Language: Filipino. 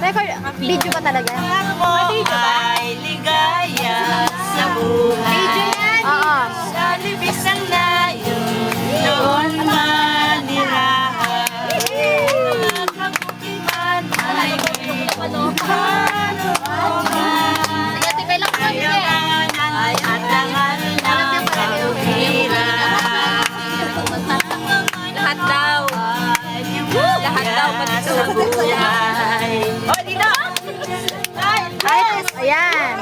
Record, video ba talaga? Ako ay ligaya sa buhay. Video yan? Oo. Sa libis ng layo, noon manirahan. Mga kabukiman ay may Sige, tibay lang po yun eh. ay atangan ng kabukiran. Lahat daw. Lahat daw pati sa buhay. Oh, dito! Ay, ayan.